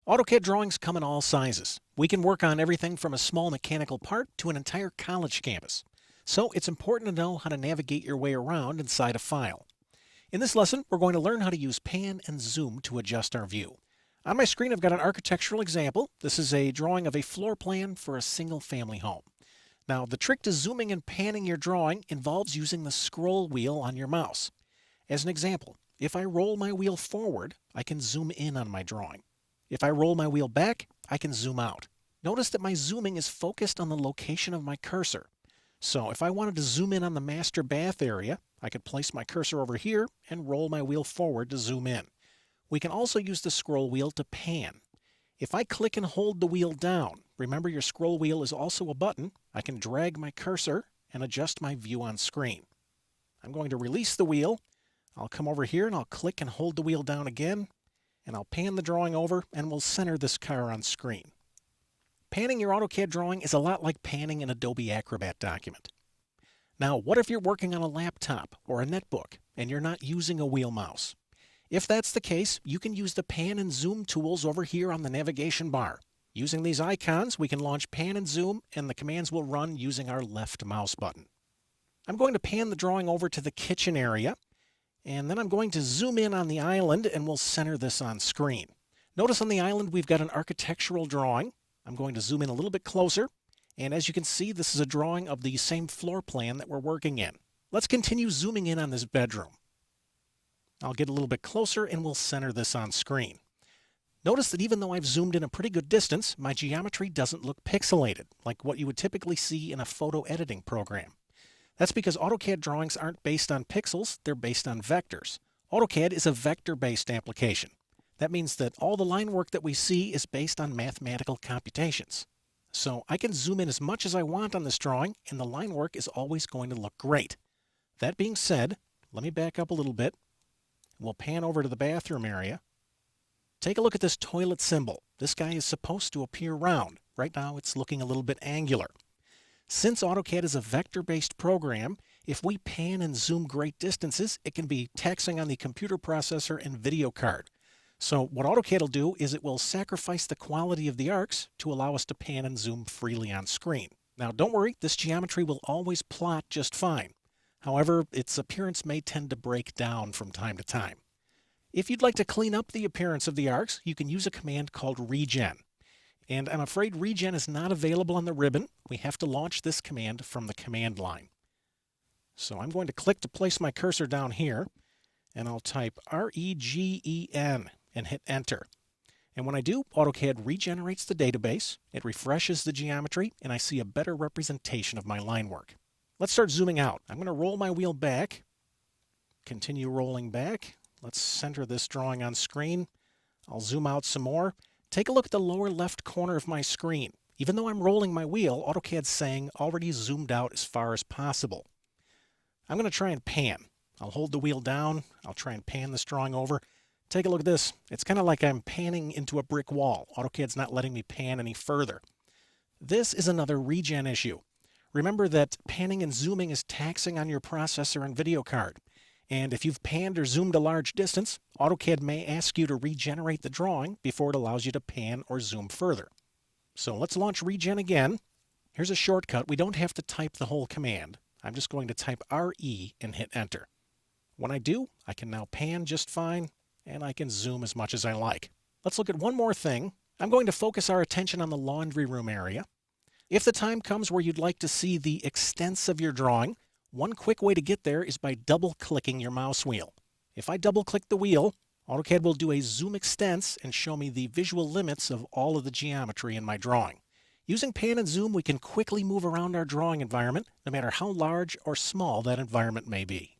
AutoCAD drawings come in all sizes. We can work on everything from a small mechanical part to an entire college campus. So it's important to know how to navigate your way around inside a file. In this lesson, we're going to learn how to use pan and zoom to adjust our view. On my screen, I've got an architectural example. This is a drawing of a floor plan for a single-family home. Now, the trick to zooming and panning your drawing involves using the scroll wheel on your mouse. As an example, if I roll my wheel forward, I can zoom in on my drawing. If I roll my wheel back, I can zoom out. Notice that my zooming is focused on the location of my cursor. So if I wanted to zoom in on the master bath area, I could place my cursor over here and roll my wheel forward to zoom in. We can also use the scroll wheel to pan. If I click and hold the wheel down, remember your scroll wheel is also a button, I can drag my cursor and adjust my view on screen. I'm going to release the wheel. I'll come over here and I'll click and hold the wheel down again, and I'll pan the drawing over and we'll center this car on screen. Panning your AutoCAD drawing is a lot like panning an Adobe Acrobat document. Now, what if you're working on a laptop or a netbook and you're not using a wheel mouse? If that's the case, you can use the pan and zoom tools over here on the navigation bar. Using these icons, we can launch pan and zoom, and the commands will run using our left mouse button. I'm going to pan the drawing over to the kitchen area, and then I'm going to zoom in on the island and we'll center this on screen. Notice on the island we've got an architectural drawing. I'm going to zoom in a little bit closer, and as you can see, this is a drawing of the same floor plan that we're working in. Let's continue zooming in on this bedroom. I'll get a little bit closer and we'll center this on screen. Notice that even though I've zoomed in a pretty good distance, my geometry doesn't look pixelated, like what you would typically see in a photo editing program. That's because AutoCAD drawings aren't based on pixels, they're based on vectors. AutoCAD is a vector-based application. That means that all the line work that we see is based on mathematical computations. So I can zoom in as much as I want on this drawing, and the line work is always going to look great. That being said, let me back up a little bit. We'll pan over to the bathroom area. Take a look at this toilet symbol. This guy is supposed to appear round. Right now it's looking a little bit angular. Since AutoCAD is a vector-based program, if we pan and zoom great distances, it can be taxing on the computer processor and video card. So what AutoCAD will do is it will sacrifice the quality of the arcs to allow us to pan and zoom freely on screen. Now don't worry, this geometry will always plot just fine. However, its appearance may tend to break down from time to time. If you'd like to clean up the appearance of the arcs, you can use a command called regen. And I'm afraid regen is not available on the ribbon. We have to launch this command from the command line. So I'm going to click to place my cursor down here, and I'll type regen and hit enter. And when I do, AutoCAD regenerates the database, it refreshes the geometry, and I see a better representation of my line work. Let's start zooming out. I'm going to roll my wheel back, continue rolling back. Let's center this drawing on screen. I'll zoom out some more. Take a look at the lower left corner of my screen. Even though I'm rolling my wheel, AutoCAD's saying already zoomed out as far as possible. I'm going to try and pan. I'll hold the wheel down. I'll try and pan this drawing over. Take a look at this. It's kind of like I'm panning into a brick wall. AutoCAD's not letting me pan any further. This is another regen issue. Remember that panning and zooming is taxing on your processor and video card. And if you've panned or zoomed a large distance, AutoCAD may ask you to regenerate the drawing before it allows you to pan or zoom further. So let's launch regen again. Here's a shortcut. We don't have to type the whole command. I'm just going to type RE and hit enter. When I do, I can now pan just fine, and I can zoom as much as I like. Let's look at one more thing. I'm going to focus our attention on the laundry room area. If the time comes where you'd like to see the extents of your drawing, one quick way to get there is by double-clicking your mouse wheel. If I double-click the wheel, AutoCAD will do a zoom extents and show me the visual limits of all of the geometry in my drawing. Using pan and zoom, we can quickly move around our drawing environment, no matter how large or small that environment may be.